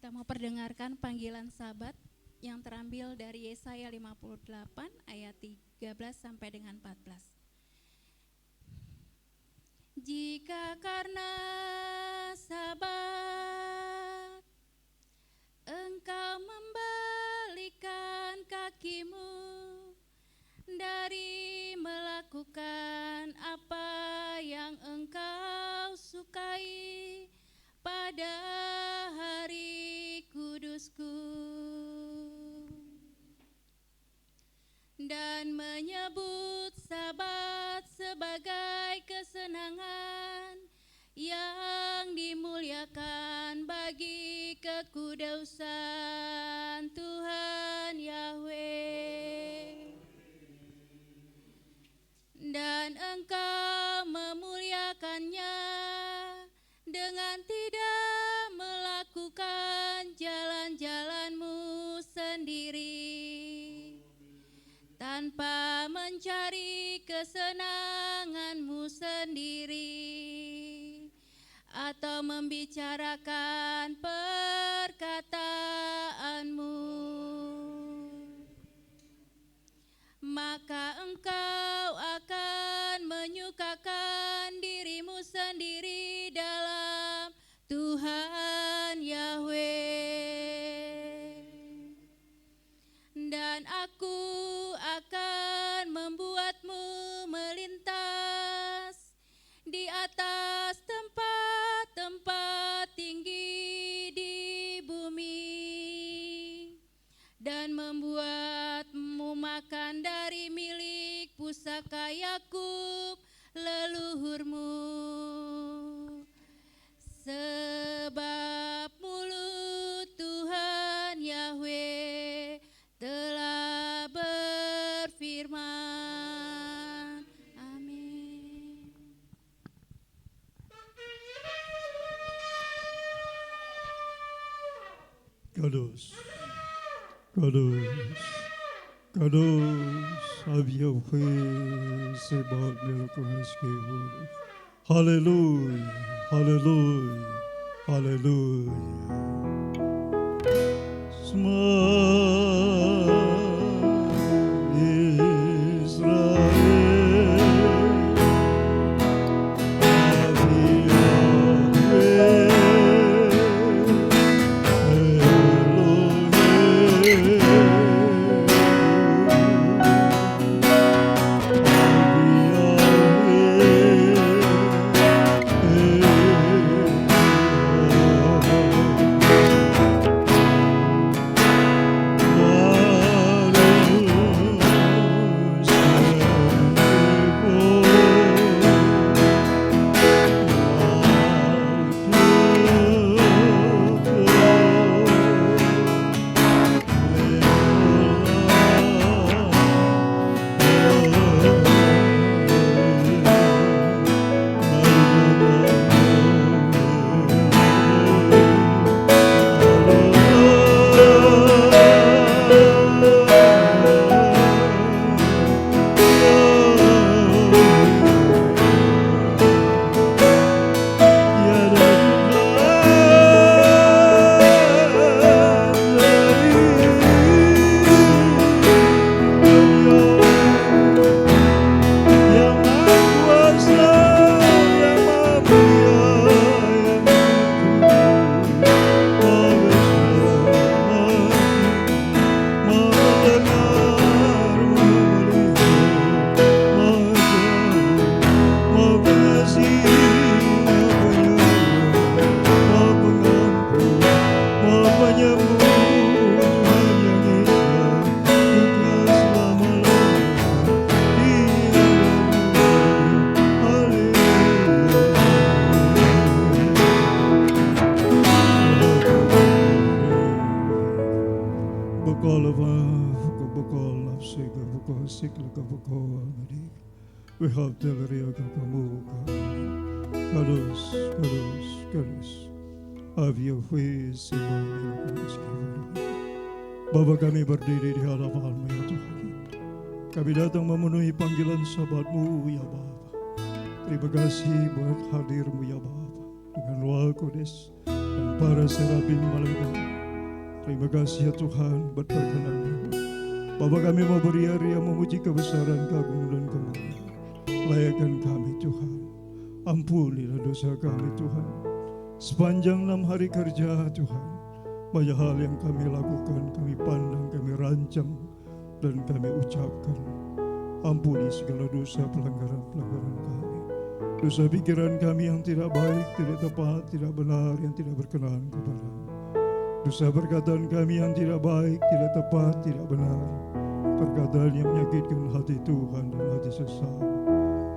Kita mau perdengarkan panggilan Sabat yang terambil dari Yesaya 58 ayat 13 sampai dengan 14. Jika karena Sabat engkau membalikan kakimu dari melakukan apa yang engkau sukai pada hari kudusku dan menyebut Sabat sebagai kesenangan yang dimuliakan bagi kekudusan Tuhan Yahweh. Dan engkau memuliakannya dengan tidak melakukan jalan-jalanmu sendiri, tanpa mencari kesenanganmu sendiri, atau membicarakan perkataanmu. Maka engkau akan menyukakan dirimu sendiri dalam Tuhan Yahweh. Dan aku akan membuatmu melintas di atas tempat-tempat tinggi di bumi, dan membuatmu makan dari milik pusaka Yakub leluhurmu. Sebab mulut Tuhan Yahweh telah berfirman. Amin. Kudus, kudus, kudus, av Yahweh Sebaot Melekos Kehor. Haleluya, haleluya, haleluya. Shema Israel, av Yahweh Bapa, kami berdiri di hadapan-Mu ya Tuhan. Kami datang memenuhi panggilan Sabat-Mu ya Bapa. Terima kasih buat hadir-Mu ya Bapa, dengan Roh Kudus dan para serafim malaikat. Terima kasih ya Tuhan buat perkenan-Mu. Bapa, kami mau beria-ria memuji kebesaran, keagungan dan kemuliaan. Layakkan kami Tuhan. Ampunilah dosa kami Tuhan. Sepanjang 6 hari kerja Tuhan, banyak hal yang kami lakukan, kami pandang, kami rancang, dan kami ucapkan. Ampuni segala dosa pelanggaran-pelanggaran kami. Dosa pikiran kami yang tidak baik, tidak tepat, tidak benar, yang tidak berkenan kepada-Mu. Dosa perkataan kami yang tidak baik, tidak tepat, tidak benar. Perkataan yang menyakitkan hati Tuhan dan hati sesama.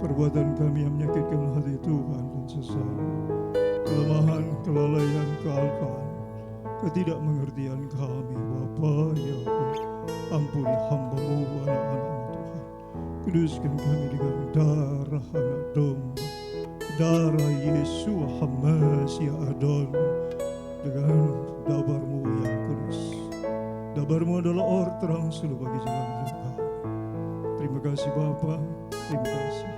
Perbuatan kami yang menyakitkan hati Tuhan dan sesama. Kelemahan, kelalaian, kealpaan, ketidakmengertian kami, Bapa Yahweh. Ampuni hamba-Mu, anak-anak-Mu Tuhan. Kuduskan kami dengan darah anak domba, darah Yesus Hamasya Adon, dengan dabar-Mu yang kudus. Dabar-Mu adalah or terang seluruh bagi jalan hidup kami. Terima kasih Bapa, terima kasih.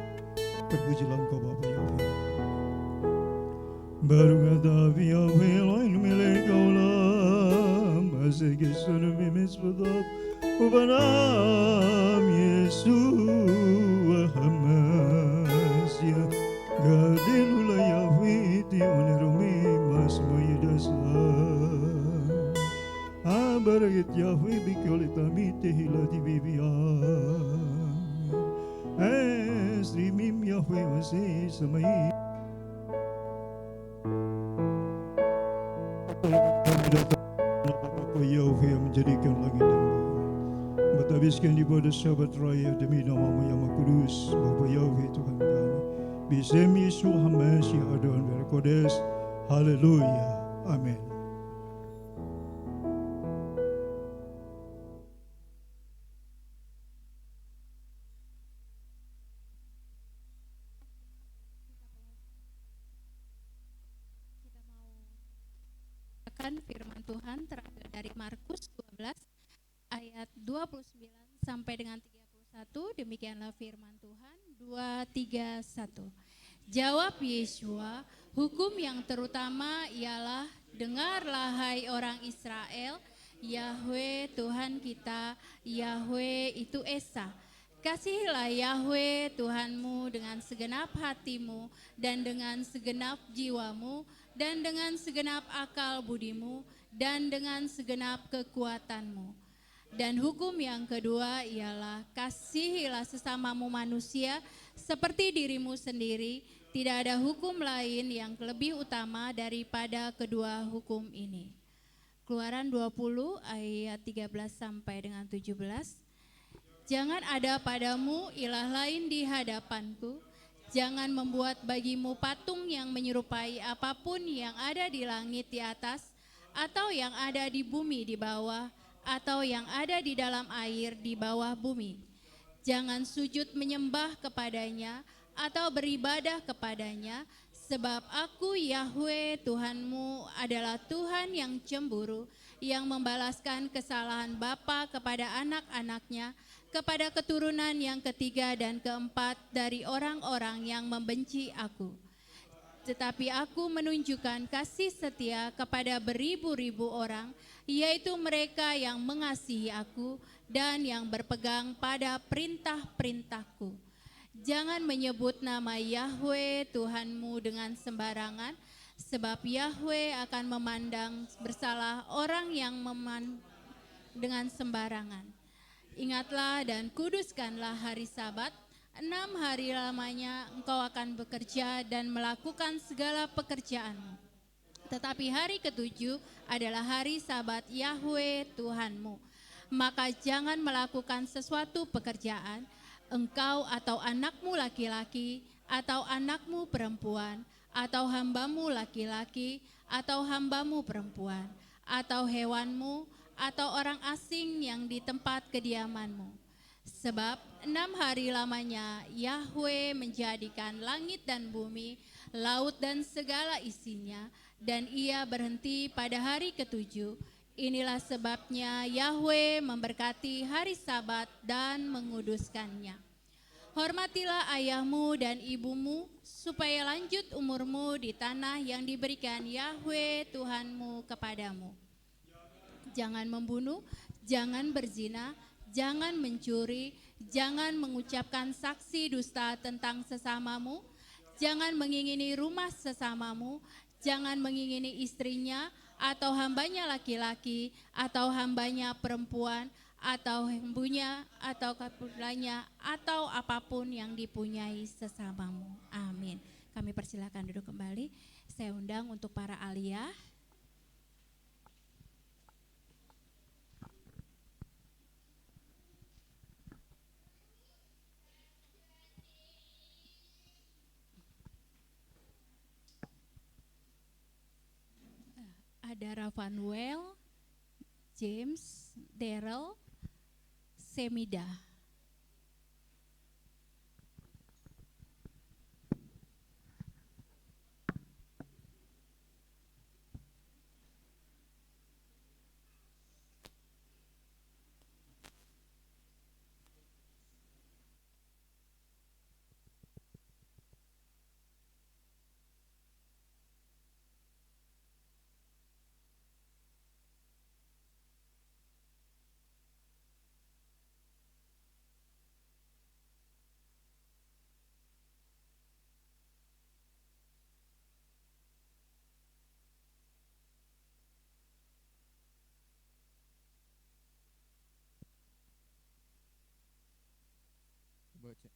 Terpujilah Engkau Bapa Yahweh. Baru kata Yahweh lain milik Kaulah, masih kisah bimis betul. Ubanam Yesus Hamasya Gadilula Yahweh ti onerumi mas mayadasan Abaragit Yahweh bikoletami tehilati bibiyan Esrimim Yahweh masih samai Kami datang Bapa Yahweh yang menjadikan langit dan bumi. Habiskan ibadah Sabat Raya demi nama-Mu yang Maha Kudus, Bapa Yahweh Tuhan kami. Bisem Yesus Hamasya Adon Berkodes. Haleluya. Amin. Firman Tuhan terambil dari Markus 12 ayat 29 sampai dengan 31. Demikianlah firman Tuhan. 2, 3, 1. Jawab Yeshua, hukum yang terutama ialah, dengarlah hai orang Israel, Yahweh Tuhan kita, Yahweh itu Esa. Kasihilah Yahweh Tuhanmu dengan segenap hatimu dan dengan segenap jiwamu dan dengan segenap akal budimu dan dengan segenap kekuatanmu. Dan hukum yang kedua ialah, kasihilah sesamamu manusia seperti dirimu sendiri. Tidak ada hukum lain yang lebih utama daripada kedua hukum ini. Keluaran 20 ayat 13 sampai dengan 17. Jangan ada padamu ilah lain di hadapanku. Jangan membuat bagimu patung yang menyerupai apapun yang ada di langit di atas, atau yang ada di bumi di bawah, atau yang ada di dalam air di bawah bumi. Jangan sujud menyembah kepadanya atau beribadah kepadanya, sebab aku Yahweh Tuhanmu adalah Tuhan yang cemburu, yang membalaskan kesalahan bapa kepada anak-anaknya, kepada keturunan yang ketiga dan keempat dari orang-orang yang membenci aku. Tetapi aku menunjukkan kasih setia kepada beribu-ribu orang, yaitu mereka yang mengasihi aku dan yang berpegang pada perintah-perintahku. Jangan menyebut nama Yahweh Tuhanmu dengan sembarangan, sebab Yahweh akan memandang bersalah orang yang dengan sembarangan. Ingatlah dan kuduskanlah hari Sabat. 6 hari lamanya engkau akan bekerja dan melakukan segala pekerjaanmu. Tetapi hari ketujuh adalah hari Sabat Yahweh Tuhanmu. Maka jangan melakukan sesuatu pekerjaan, engkau atau anakmu laki-laki, atau anakmu perempuan, atau hambamu laki-laki, atau hambamu perempuan, atau hewanmu, atau orang asing yang di tempat kediamanmu. Sebab 6 hari lamanya Yahweh menjadikan langit dan bumi, laut dan segala isinya, dan ia berhenti pada hari ketujuh. Inilah sebabnya Yahweh memberkati hari Sabat dan menguduskannya. Hormatilah ayahmu dan ibumu, supaya lanjut umurmu di tanah yang diberikan Yahweh Tuhanmu kepadamu. jangan membunuh, jangan berzina, jangan mencuri, jangan mengucapkan saksi dusta tentang sesamamu, jangan mengingini rumah sesamamu, jangan mengingini istrinya, atau hambanya laki-laki, atau hambanya perempuan, atau hembunya, atau kepulanya, atau apapun yang dipunyai sesamamu. Amin. Kami persilakan duduk kembali. Saya undang untuk para aliyah. Ada Rafanuel, James, Daryl, Semida. Baca.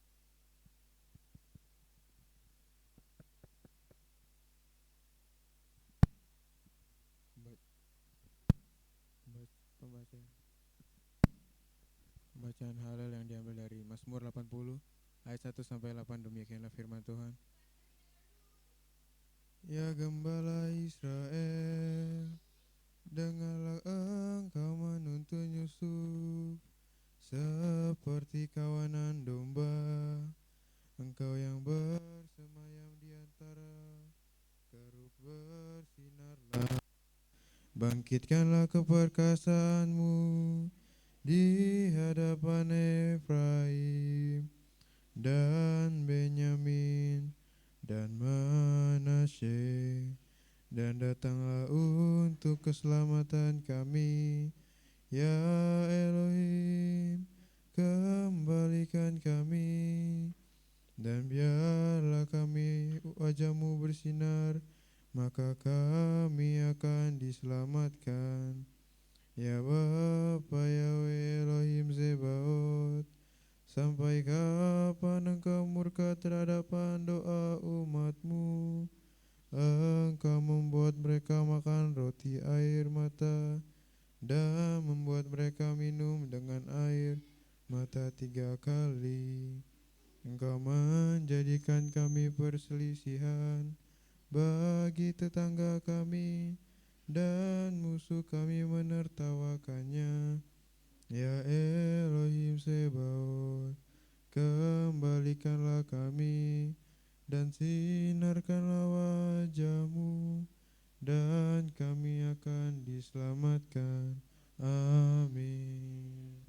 Pembacaan halal yang diambil dari Mazmur 80 ayat 1 sampai 8. Demikianlah firman Tuhan. Ya gembala Israel, dengarlah engkau menuntun Yusuf seperti kawanan domba, engkau yang bersemayam di antara keruk bersinarlah. Bangkitkanlah keperkasaanmu di hadapan Efraim dan Benyamin dan Manasye, dan datanglah untuk keselamatan kami. Ya Elohim, kembalikan kami, dan biarlah kami wajah-Mu bersinar, maka kami akan diselamatkan. Ya Bapa Yahweh Elohim Zebaot, sampai kapan Engkau murka terhadap doa umat-Mu? Engkau membuat mereka makan roti air mata dan membuat mereka minum dengan air mata 3 kali. Engkau menjadikan kami perselisihan bagi tetangga kami, dan musuh kami menertawakannya. Ya Elohim Sebaot, kembalikanlah kami dan sinarkanlah wajah-Mu, dan kami akan diselamatkan. Amin.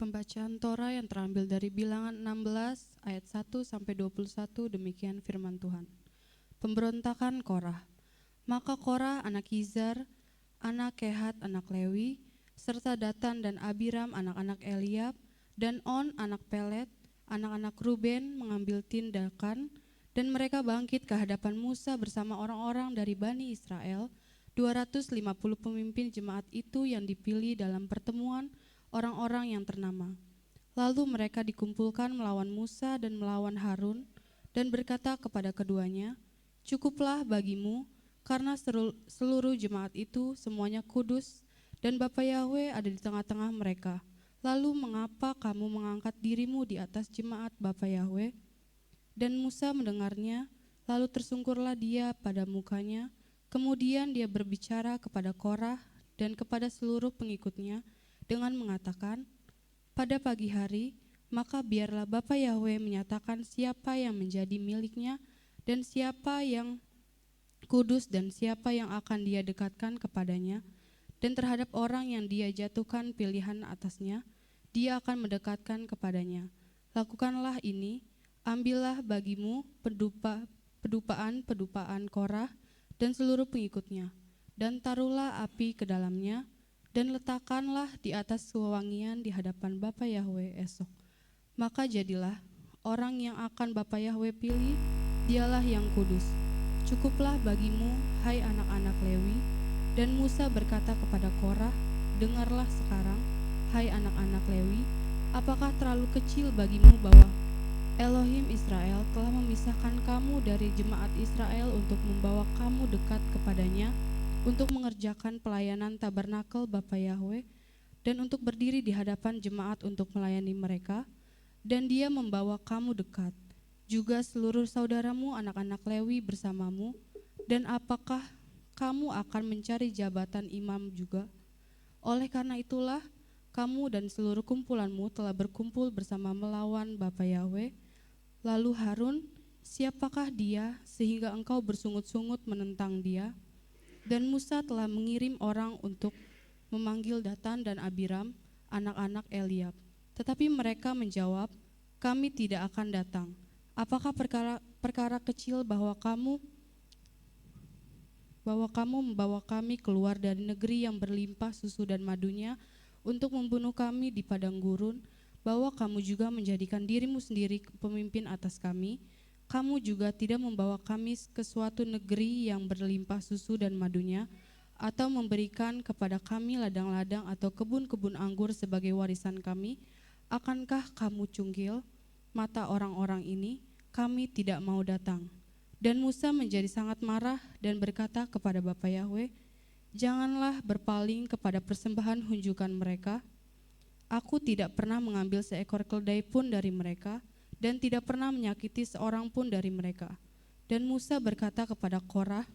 Pembacaan Torah yang terambil dari Bilangan 16 ayat 1 sampai 21. Demikian firman Tuhan. Pemberontakan Korah. Maka Korah anak Izhar, anak Kehat anak Lewi, serta Datan dan Abiram anak-anak Eliab, dan On anak Pelet, anak-anak Ruben mengambil tindakan, dan mereka bangkit ke hadapan Musa bersama orang-orang dari Bani Israel, 250 pemimpin jemaat itu yang dipilih dalam pertemuan orang-orang yang ternama. Lalu mereka dikumpulkan melawan Musa dan melawan Harun, dan berkata kepada keduanya, "Cukuplah bagimu, karena seluruh jemaat itu semuanya kudus, dan Bapa Yahweh ada di tengah-tengah mereka. Lalu mengapa kamu mengangkat dirimu di atas jemaat Bapa Yahweh?" Dan Musa mendengarnya, lalu tersungkurlah dia pada mukanya. Kemudian dia berbicara kepada Korah dan kepada seluruh pengikutnya dengan mengatakan, "Pada pagi hari, maka biarlah Bapa Yahweh menyatakan siapa yang menjadi miliknya dan siapa yang kudus dan siapa yang akan dia dekatkan kepadanya, dan terhadap orang yang dia jatuhkan pilihan atasnya, dia akan mendekatkan kepadanya. Lakukanlah ini, ambillah bagimu pedupaan Korah dan seluruh pengikutnya, dan taruhlah api ke dalamnya, dan letakkanlah di atas wewangian di hadapan Bapa Yahwe esok. Maka jadilah orang yang akan Bapa Yahwe pilih, dialah yang kudus. Cukuplah bagimu, hai anak-anak Lewi. Dan Musa berkata kepada Korah, dengarlah sekarang, hai anak-anak Lewi, apakah terlalu kecil bagimu bahwa Elohim Israel telah memisahkan kamu dari jemaat Israel untuk membawa kamu dekat kepadanya, untuk mengerjakan pelayanan tabernakel Bapa Yahwe, dan untuk berdiri di hadapan jemaat untuk melayani mereka, dan dia membawa kamu dekat, juga seluruh saudaramu anak-anak Lewi bersamamu, dan apakah kamu akan mencari jabatan imam juga? Oleh karena itulah, kamu dan seluruh kumpulanmu telah berkumpul bersama melawan Bapa Yahwe. Lalu Harun, siapakah dia sehingga engkau bersungut-sungut menentang dia? Dan Musa telah mengirim orang untuk memanggil Datan dan Abiram, anak-anak Eliab. Tetapi mereka menjawab, kami tidak akan datang. Apakah perkara kecil bahwa kamu membawa kami keluar dari negeri yang berlimpah susu dan madunya untuk membunuh kami di padang gurun, bahwa kamu juga menjadikan dirimu sendiri pemimpin atas kami? Kamu juga tidak membawa kami ke suatu negeri yang berlimpah susu dan madunya, atau memberikan kepada kami ladang-ladang atau kebun-kebun anggur sebagai warisan kami? Akankah kamu cungkil mata orang-orang ini? Kami tidak mau datang. Dan Musa menjadi sangat marah dan berkata kepada Bapa Yahwe, janganlah berpaling kepada persembahan hunjukan mereka. Aku tidak pernah mengambil seekor keledai pun dari mereka, dan tidak pernah menyakiti seorang pun dari mereka. Dan Musa berkata kepada Korah,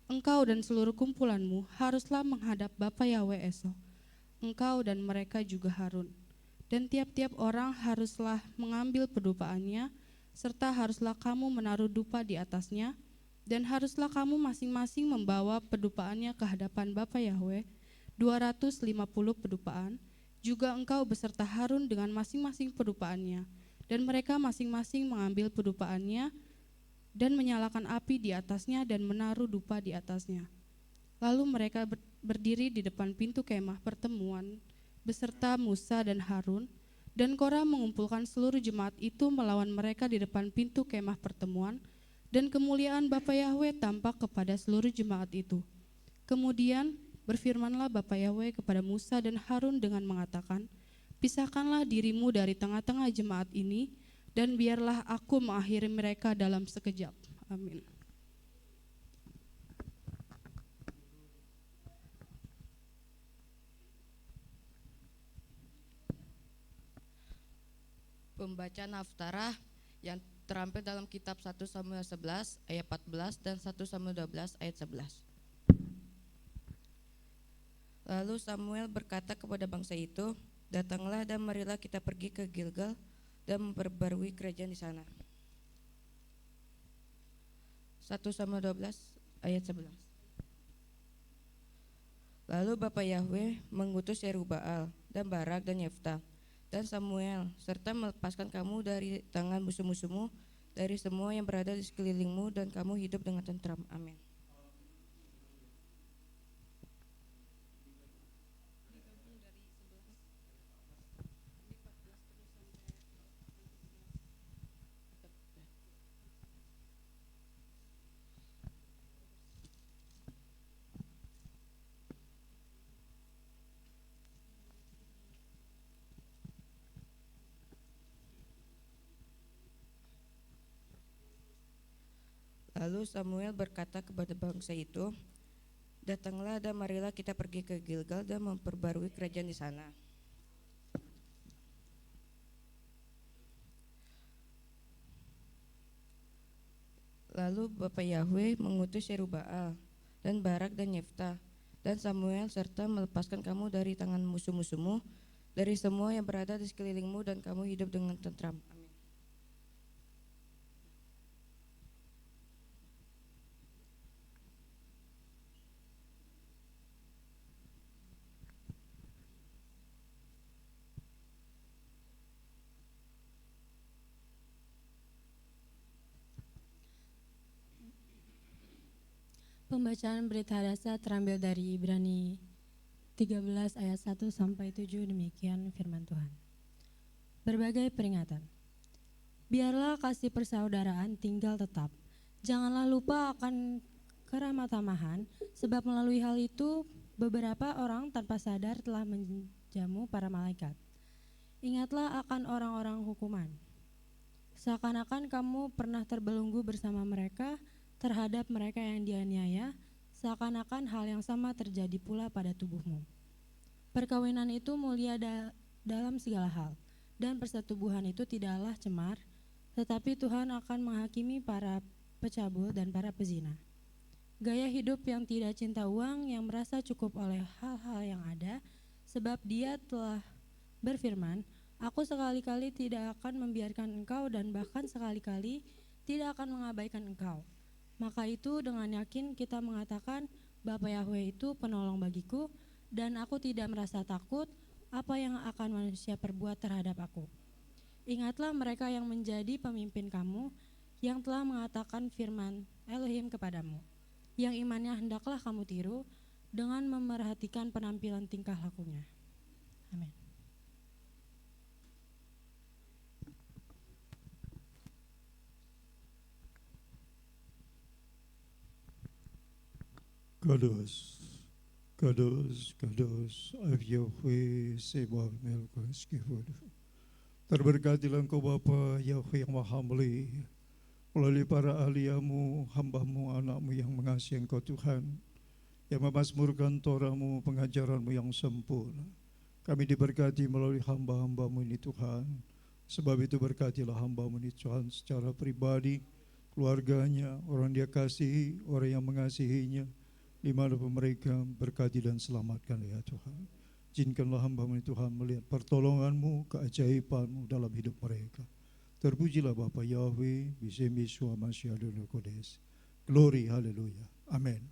engkau dan seluruh kumpulanmu haruslah menghadap Bapa Yahwe esok, engkau dan mereka juga Harun. Dan tiap-tiap orang haruslah mengambil pedupaannya, serta haruslah kamu menaruh dupa di atasnya, dan haruslah kamu masing-masing membawa pedupaannya ke hadapan Bapa Yahwe, 250 pedupaan, juga engkau beserta Harun dengan masing-masing pedupaannya, dan mereka masing-masing mengambil pedupaannya dan menyalakan api di atasnya dan menaruh dupa di atasnya. Lalu mereka berdiri di depan pintu kemah pertemuan beserta Musa dan Harun, dan Korah mengumpulkan seluruh jemaat itu melawan mereka di depan pintu kemah pertemuan, dan kemuliaan Bapa Yahwe tampak kepada seluruh jemaat itu. Kemudian berfirmanlah Bapa Yahwe kepada Musa dan Harun dengan mengatakan, pisahkanlah dirimu dari tengah-tengah jemaat ini, dan biarlah aku mengakhiri mereka dalam sekejap. Amin. Pembacaan Haftarah yang terampil dalam kitab 1 Samuel 11 ayat 14 dan 1 Samuel 12 ayat 11. Lalu Samuel berkata kepada bangsa itu, datanglah dan marilah kita pergi ke Gilgal dan memperbarui kerajaan di sana. 1 Samuel 12 ayat 11. Lalu Bapa Yahwe mengutus Yerubbaal dan Barak dan Yeftah dan Samuel, serta melepaskan kamu dari tangan musuh-musuhmu, dari semua yang berada di sekelilingmu, dan kamu hidup dengan tentram. Amin. Lalu Samuel berkata kepada bangsa itu, datanglah dan marilah kita pergi ke Gilgal dan memperbarui kerajaan di sana. Lalu Bapa Yahwe mengutus Yerubbaal dan Barak dan Yeftah dan Samuel, serta melepaskan kamu dari tangan musuh-musuhmu, dari semua yang berada di sekelilingmu, dan kamu hidup dengan tentram. Amin. Pembacaan berita dasar terambil dari Ibrani 13 ayat 1 sampai 7, demikian firman Tuhan. Berbagai peringatan. Biarlah kasih persaudaraan tinggal tetap. Janganlah lupa akan keramah-tamahan, sebab melalui hal itu beberapa orang tanpa sadar telah menjamu para malaikat. Ingatlah akan orang-orang hukuman. Seakan-akan kamu pernah terbelenggu bersama mereka terhadap mereka yang dianiaya, seakan-akan hal yang sama terjadi pula pada tubuhmu. Perkawinan itu mulia dalam segala hal, dan persetubuhan itu tidaklah cemar, tetapi Tuhan akan menghakimi para pecabul dan para pezina. Gaya hidup yang tidak cinta uang, yang merasa cukup oleh hal-hal yang ada, sebab Dia telah berfirman, Aku sekali-kali tidak akan membiarkan engkau dan bahkan sekali-kali tidak akan mengabaikan engkau. Maka itu dengan yakin kita mengatakan, Bapa Yahweh itu penolong bagiku, dan aku tidak merasa takut apa yang akan manusia perbuat terhadap aku. Ingatlah mereka yang menjadi pemimpin kamu, yang telah mengatakan firman Elohim kepadamu, yang imannya hendaklah kamu tiru dengan memerhatikan penampilan tingkah lakunya. Amin. Kudus, kudus, kudus, Yahweh Sebaot Melkos Kivod. Terberkatilah Engkau Bapa Yahweh yang Maha Mulia, melalui para ahliamu, hambamu, anakmu yang mengasihi Engkau Tuhan, yang memasmurkan Torahmu, pengajaranmu yang sempurna. Kami diberkati melalui hamba-hambamu ini Tuhan. Sebab itu berkatilah hambamu ini Tuhan secara pribadi, keluarganya, orang dia kasihi, orang yang mengasihinya, dimanapun mereka, berkati dan selamatkan ya Tuhan. Izinkanlah hamba-Mu Tuhan melihat pertolongan-Mu, keajaiban-Mu dalam hidup mereka. Terpujilah Bapa Yahweh, Bisem Yeshua Mashiach Adonai Kodes. Glory, haleluya. Amin.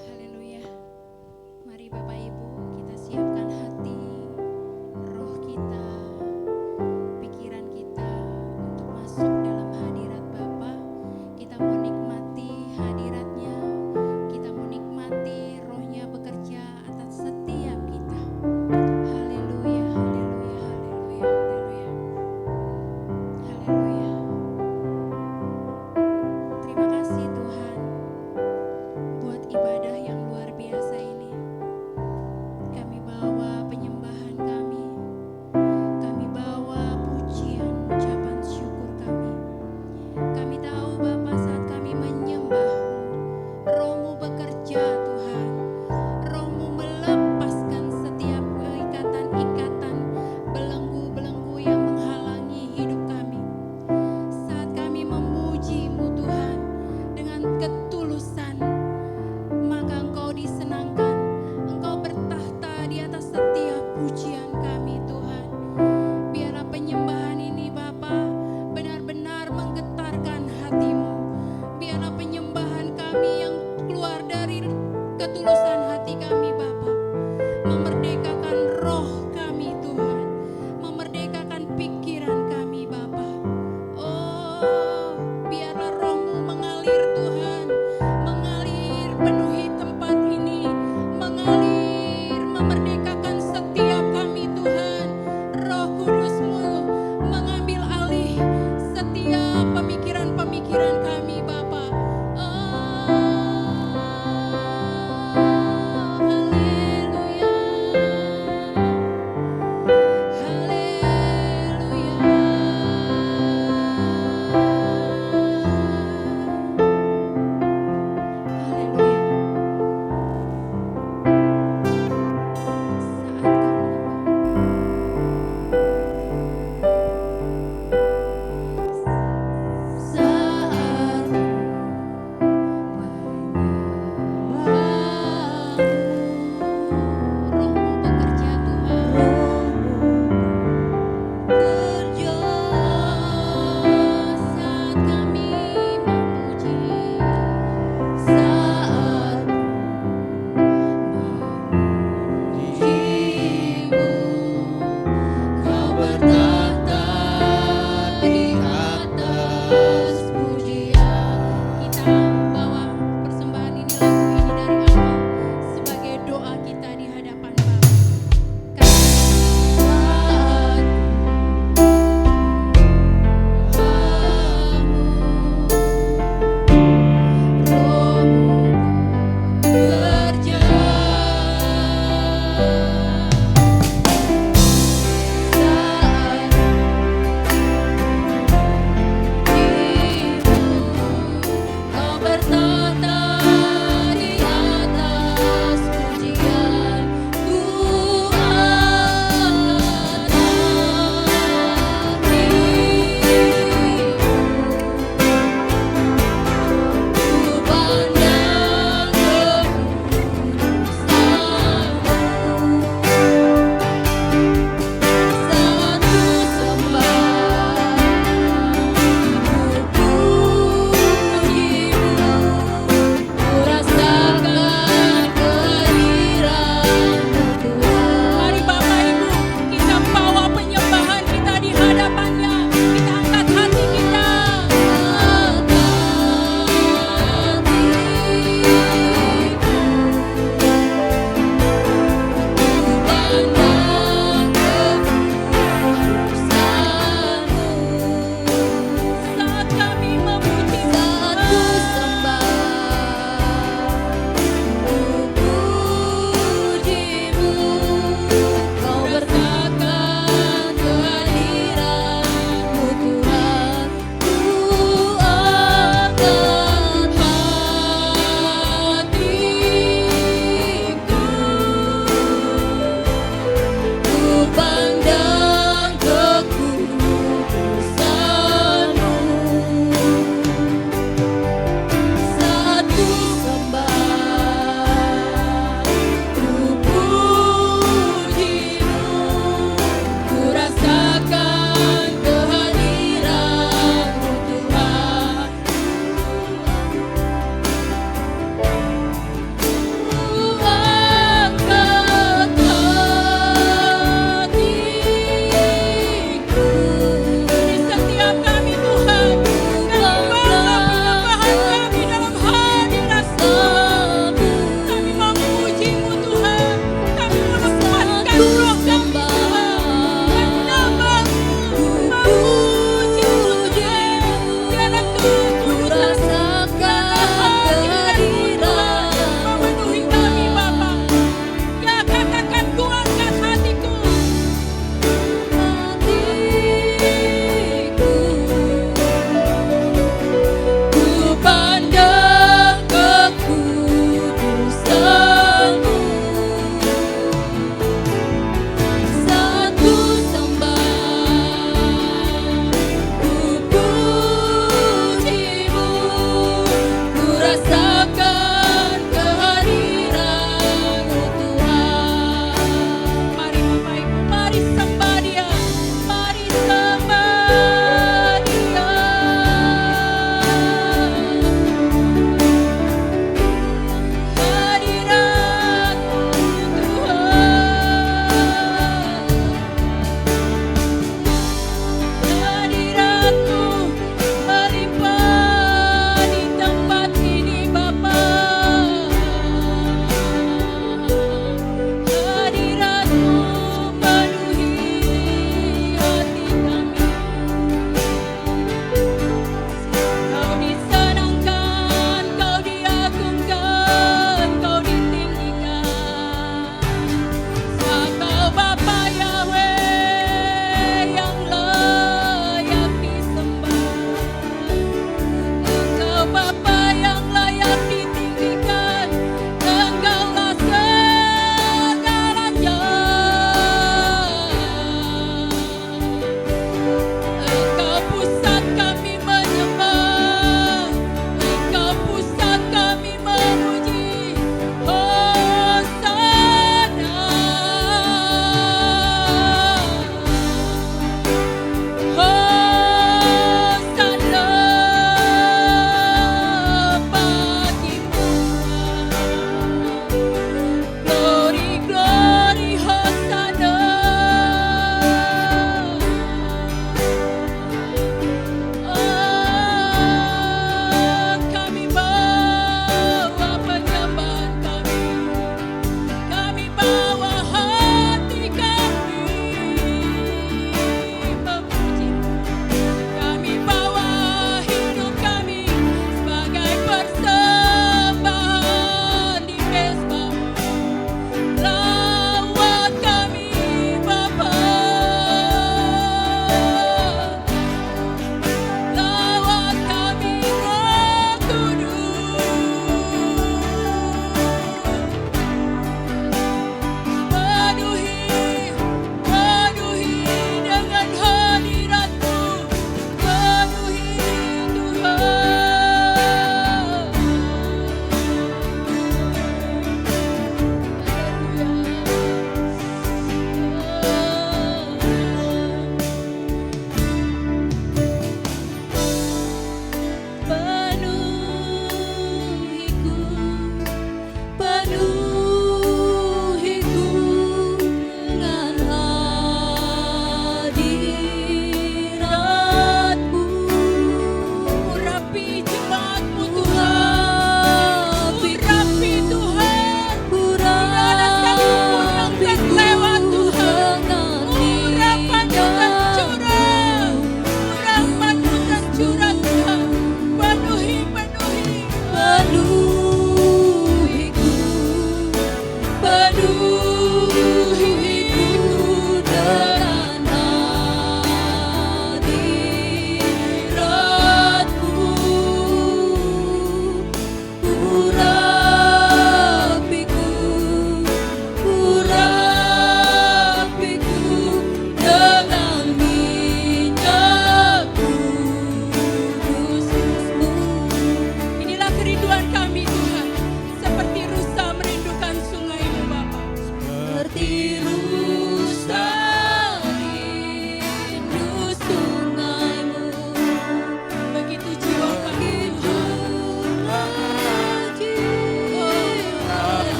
Haleluya. Mari Bapak Ibu kita siapkan hati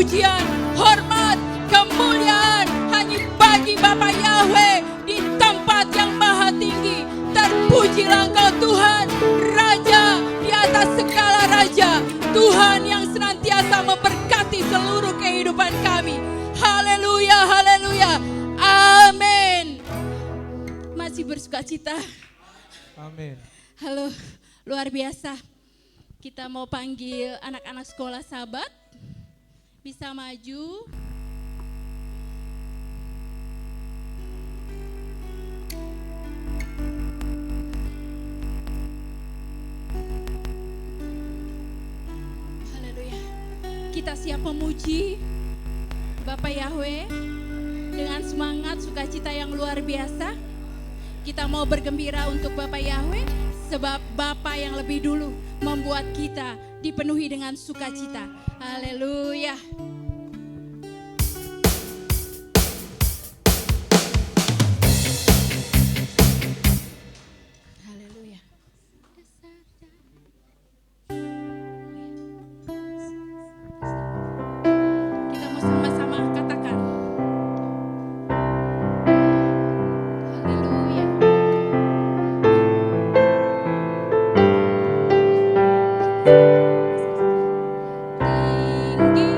pujian, hormat, kemuliaan hanya bagi Bapa Yahweh di tempat yang maha tinggi. Terpujilah Engkau Tuhan, Raja di atas segala raja, Tuhan yang senantiasa memberkati seluruh kehidupan kami. Haleluya, haleluya, amin. Masih bersukacita. Amin. Halo, luar biasa. Kita mau panggil anak-anak sekolah Sabat. Bisa maju. Haleluya. Kita siap memuji Bapa Yahweh dengan semangat sukacita yang luar biasa. Kita mau bergembira untuk Bapa Yahweh sebab Bapa yang lebih dulu membuat kita dipenuhi dengan sukacita. Haleluya. Haleluya. Kita mau sama-sama katakan. Haleluya. Tinggi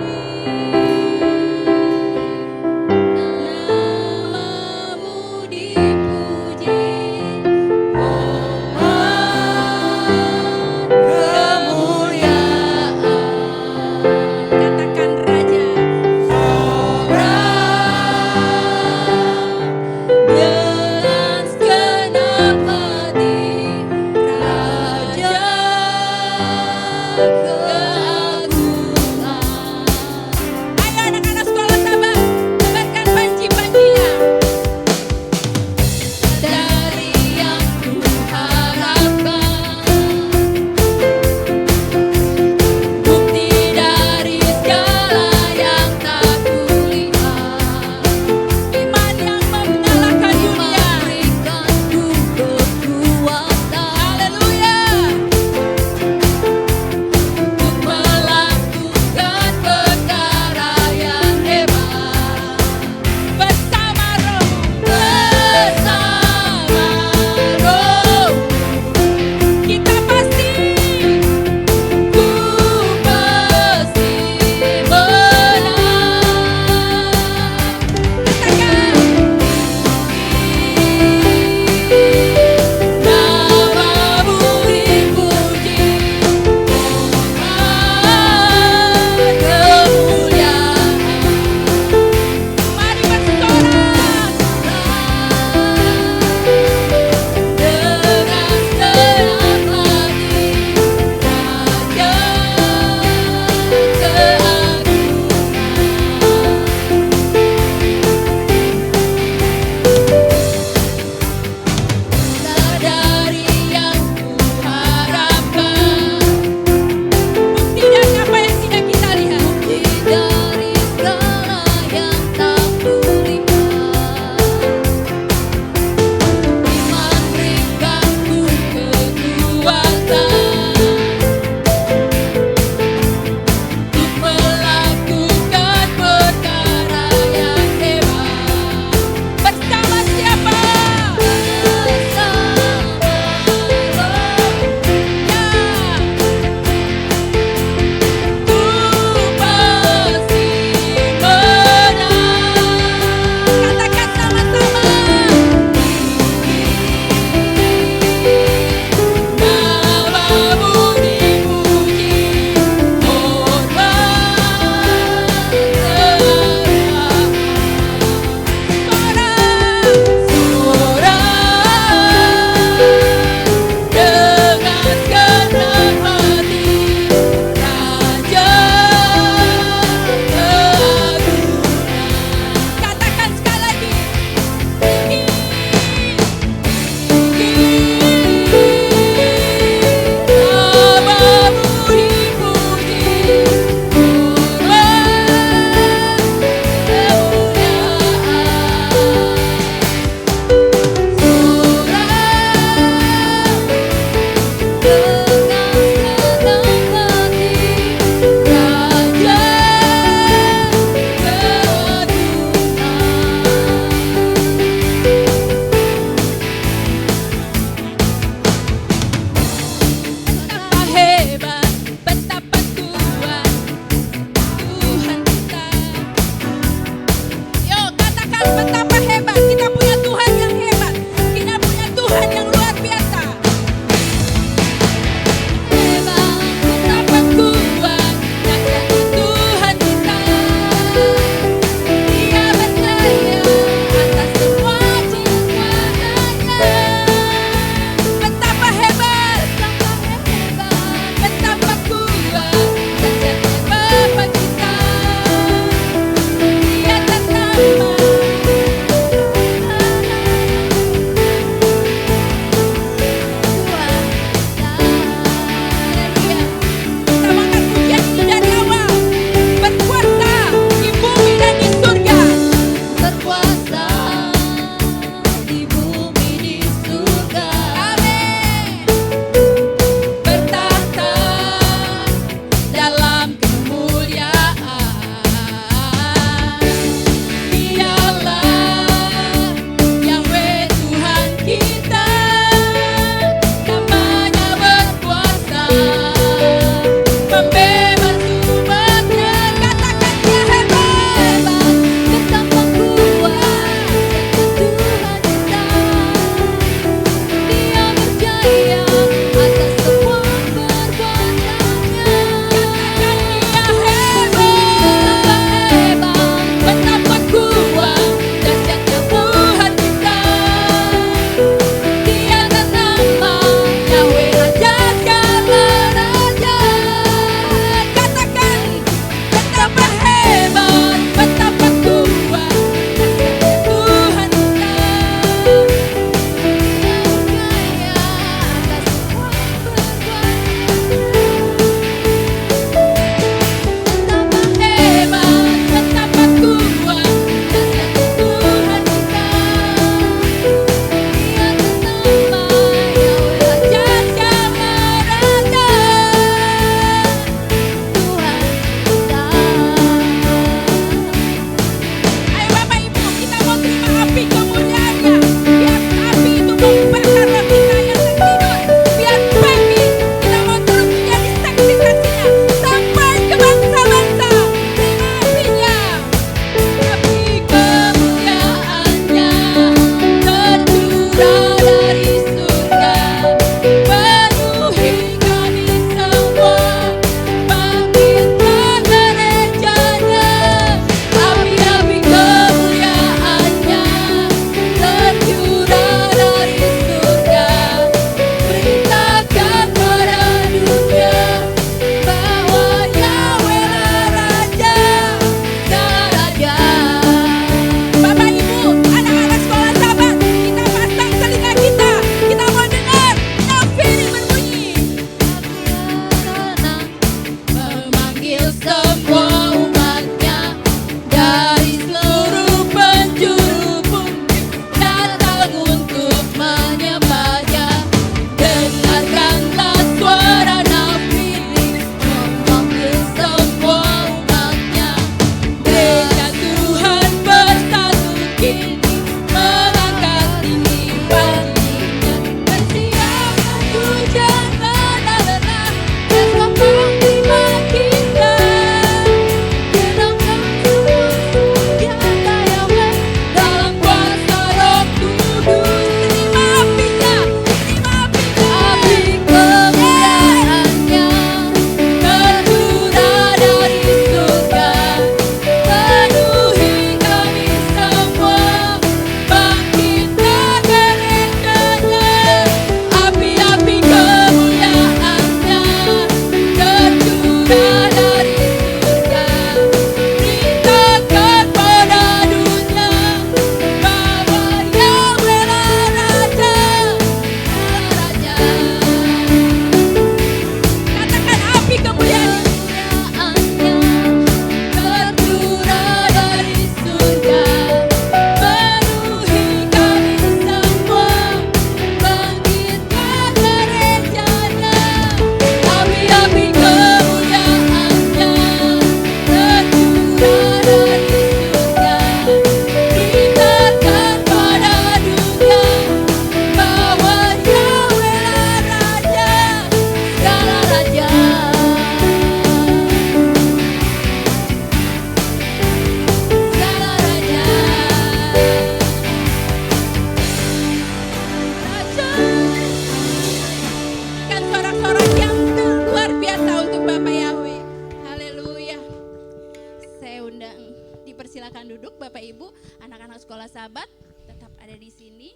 silakan duduk Bapak Ibu, anak-anak sekolah Sahabat tetap ada di sini.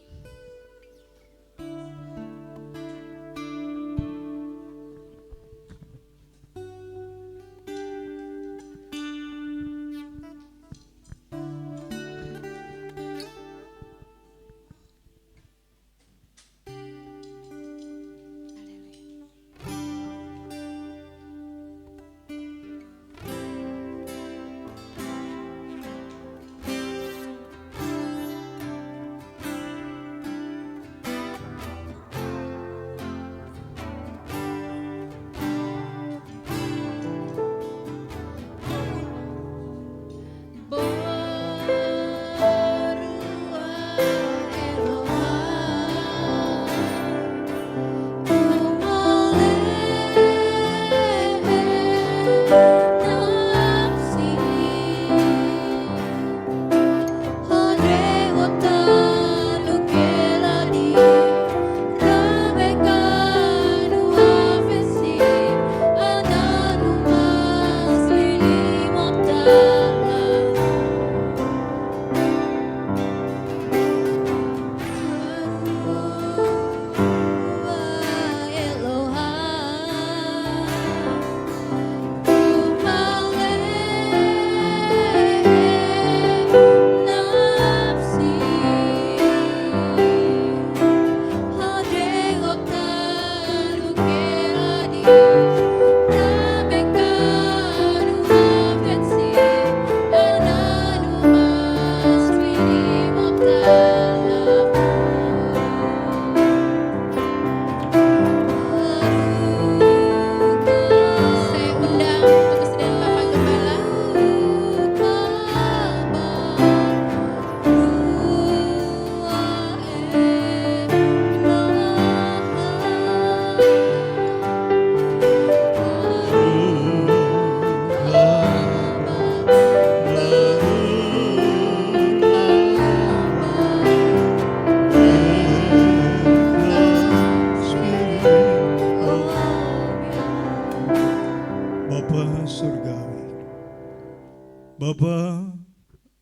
Bapa,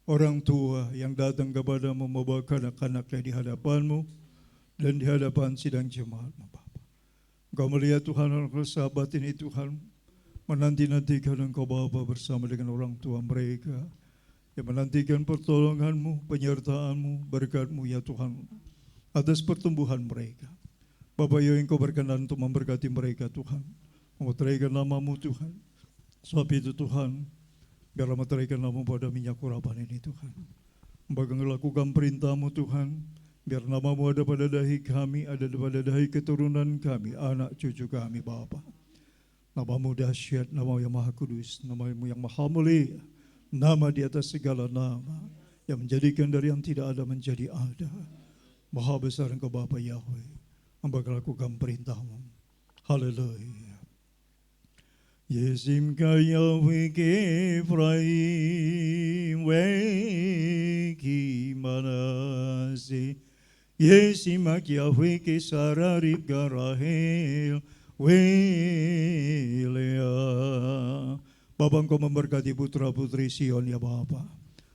orang tua yang datang kepadamu membawa anak-anaknya di hadapanmu dan di hadapan sidang jemaatmu, Bapa. Engkau melihat Tuhan anak sahabat ini Tuhan, menanti-nantikan Engkau Bapa bersama dengan orang tua mereka, yang menantikan pertolonganmu, penyertaanmu, berkatmu ya Tuhan, atas pertumbuhan mereka. Bapa, ya Engkau berkenan untuk memberkati mereka Tuhan, memuliakan namamu Tuhan. Sebab itu Tuhan, biarlah meteraikan namamu pada minyak urapan ini Tuhan. Bagai melakukan perintahmu Tuhan, biar namamu ada pada dahi kami, ada pada dahi keturunan kami, anak cucu kami Bapa. Namamu dahsyat, namamu yang maha kudus, namamu yang maha mulia, nama di atas segala nama, yang menjadikan dari yang tidak ada menjadi ada. Maha besar Engkau Bapa Yahweh, hamba lakukan perintahmu. Haleluya. Yesim kaya wiki Efraim wiki manasi Yesim kaya wiki sararib garahel welea. Bapa, Engkau memberkati putra putri Sion ya Bapa.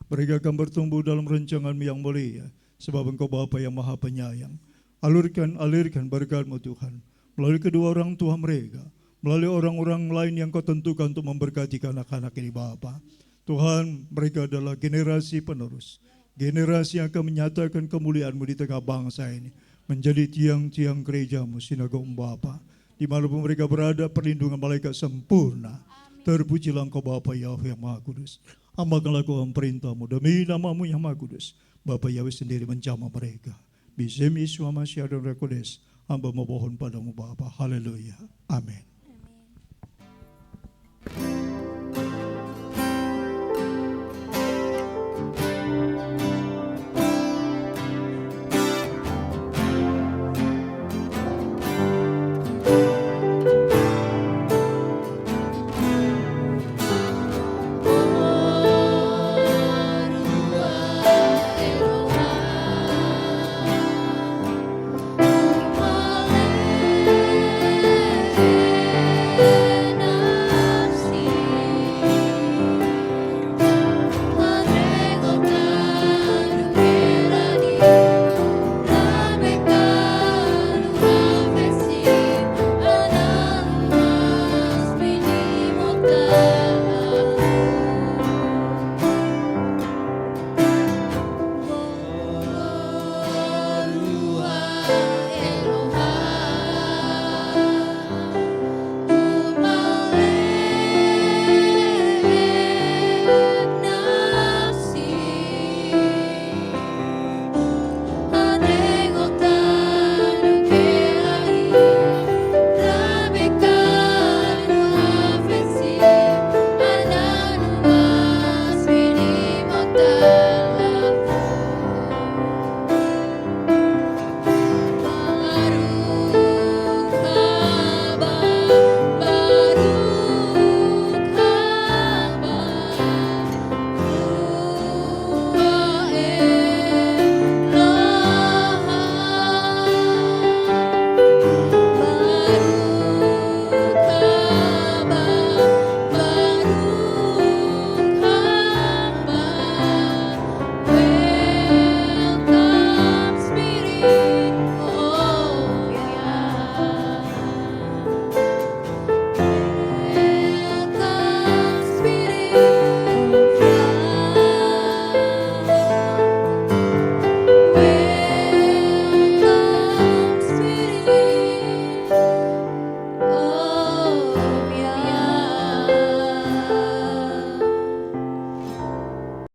Mereka akan bertumbuh dalam rancangan-Mu yang mulia, sebab Engkau Bapa yang maha penyayang. Alirkan berkat-Mu Tuhan melalui kedua orang tua mereka, melalui orang-orang lain yang Kau tentukan untuk memberkati anak-anak ini Bapa. Tuhan, mereka adalah generasi penerus, generasi yang akan menyatakan kemuliaan-Mu di tengah bangsa ini, menjadi tiang-tiang gereja-Mu, sinagog Bapa. Dimanapun mereka berada, perlindungan malaikat sempurna. Terpujilah Engkau Bapa Yahweh yang Maha Kudus. Amalkanlah Kau perintah-Mu demi nama-Mu yang Maha Kudus. Bapa Yahweh sendiri menjamah mereka. Bisem Yesus Masya dan Rekodes, hamba memohon padamu Bapa. Haleluya. Amin. Amin.